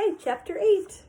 Okay, chapter 8.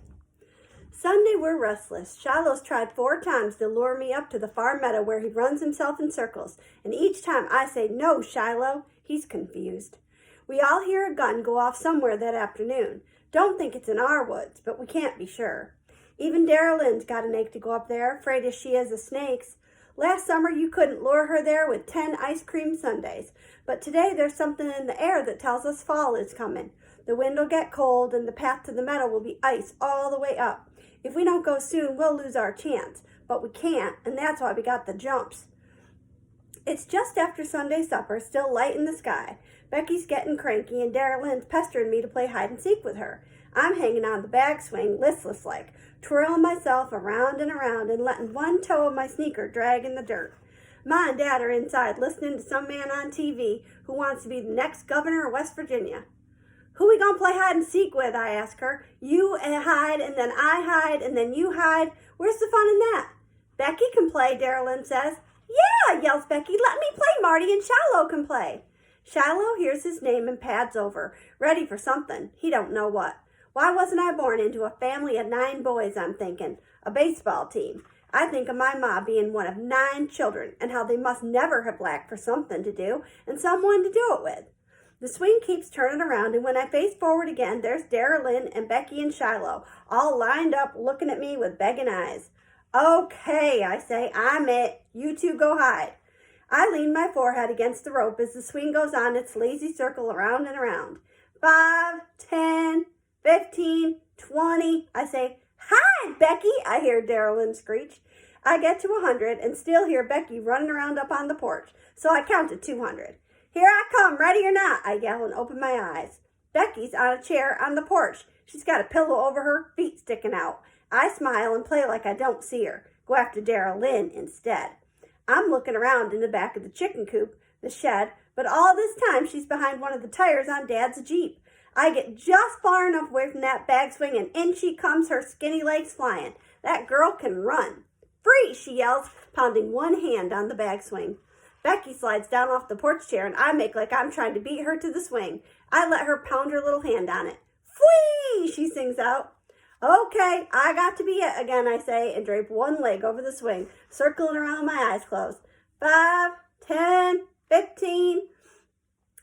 Sunday we're restless. Shiloh's tried 4 times to lure me up to the far meadow where he runs himself in circles, and each time I say, "No, Shiloh," he's confused. We all hear a gun go off somewhere that afternoon. Don't think it's in our woods, but we can't be sure. Even Dara Lynn's got an ache to go up there, afraid as she is of snakes. Last summer you couldn't lure her there with 10 ice cream sundaes, but today there's something in the air that tells us fall is coming. The wind will get cold and the path to the meadow will be ice all the way up. If we don't go soon, we'll lose our chance, but we can't, and that's why we got the jumps. It's just after Sunday supper, still light in the sky. Becky's getting cranky and Dara Lynn's pestering me to play hide and seek with her. I'm hanging on the bag swing, listless like, twirling myself around and around and letting one toe of my sneaker drag in the dirt. Ma and Dad are inside listening to some man on TV who wants to be the next governor of West Virginia. "Who we gonna play hide and seek with?" I ask her. "You hide, and then I hide, and then you hide. Where's the fun in that?" "Becky can play," Dara Lynn says. "Yeah," yells Becky. "Let me play, Marty, and Shiloh can play." Shiloh hears his name and pads over, ready for something. He don't know what. Why wasn't I born into a family of 9 boys, I'm thinking. A baseball team. I think of my ma being one of 9 children, and how they must never have lacked for something to do, and someone to do it with. The swing keeps turning around, and when I face forward again, there's Dara Lynn and Becky and Shiloh, all lined up looking at me with begging eyes. "Okay," I say, "I'm it. You two go hide." I lean my forehead against the rope as the swing goes on its lazy circle around and around. 5, 10, 15, 20. I say, "Hide, Becky," I hear Dara Lynn screech. I get to 100 and still hear Becky running around up on the porch, so I count to 200. "Here I come, ready or not," I yell and open my eyes. Becky's on a chair on the porch. She's got a pillow over her, feet sticking out. I smile and play like I don't see her. Go after Dara Lynn instead. I'm looking around in the back of the chicken coop, the shed, but all this time she's behind one of the tires on Dad's Jeep. I get just far enough away from that bag swing and in she comes, her skinny legs flying. That girl can run. "Free," she yells, pounding one hand on the bag swing. Becky slides down off the porch chair and I make like I'm trying to beat her to the swing. I let her pound her little hand on it. "Whee!" she sings out. "Okay, I got to be it again," I say, and drape one leg over the swing, circling around my eyes closed. 5, 10, 15.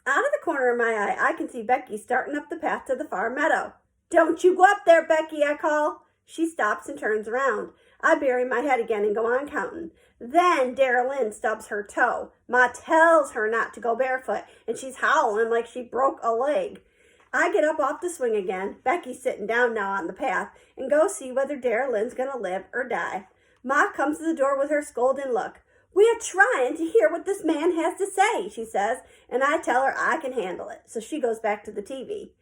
Out of the corner of my eye, I can see Becky starting up the path to the far meadow. "Don't you go up there, Becky," I call. She stops and turns around. I bury my head again and go on counting. Then Dara Lynn stubs her toe. Ma tells her not to go barefoot, and she's howling like she broke a leg. I get up off the swing again, Becky's sitting down now on the path, and go see whether Dara Lynn's going to live or die. Ma comes to the door with her scolding look. "We're trying to hear what this man has to say," she says, and I tell her I can handle it, so she goes back to the TV.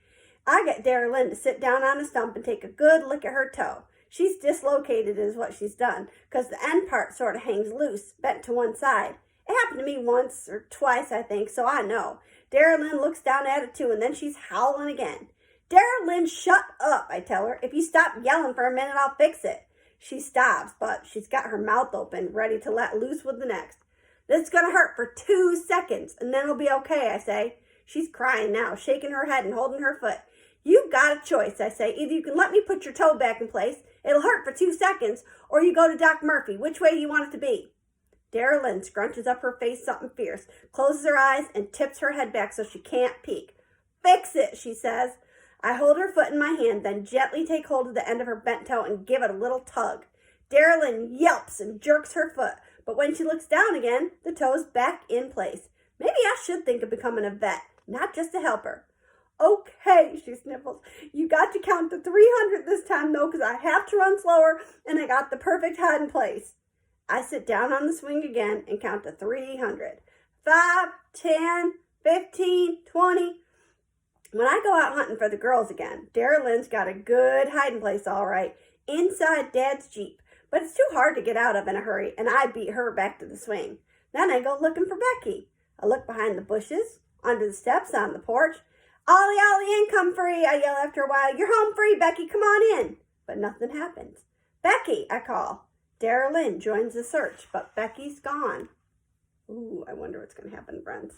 I get Dara Lynn to sit down on a stump and take a good look at her toe. She's dislocated is what she's done, because the end part sort of hangs loose, bent to one side. It happened to me once or twice, I think, so I know. Dara Lynn looks down at it too, and then she's howling again. "Dara Lynn, shut up," I tell her. "If you stop yelling for a minute, I'll fix it." She stops, but she's got her mouth open, ready to let loose with the next. "This is going to hurt for 2 seconds, and then it'll be okay," I say. She's crying now, shaking her head and holding her foot. "You've got a choice," I say. "Either you can let me put your toe back in place, it'll hurt for 2 seconds, or you go to Doc Murphy. Which way do you want it to be?" Dara Lynn scrunches up her face something fierce, closes her eyes, and tips her head back so she can't peek. "Fix it," she says. I hold her foot in my hand, then gently take hold of the end of her bent toe and give it a little tug. Dara Lynn yelps and jerks her foot, but when she looks down again, the toe's back in place. Maybe I should think of becoming a vet, not just a helper. "Okay," she sniffles. "You got to count to 300 this time, though, because I have to run slower, and I got the perfect hide in place." I sit down on the swing again and count to 300. 5, 10, 15, 20. When I go out hunting for the girls again, Dara Lynn's got a good hiding place all right, inside Dad's Jeep, but it's too hard to get out of in a hurry, and I beat her back to the swing. Then I go looking for Becky. I look behind the bushes, under the steps, on the porch. "Ollie, Ollie, in, come free," I yell after a while. "You're home free, Becky, come on in." But nothing happens. "Becky," I call. Dara Lynn joins the search, but Becky's gone. Ooh, I wonder what's going to happen, friends.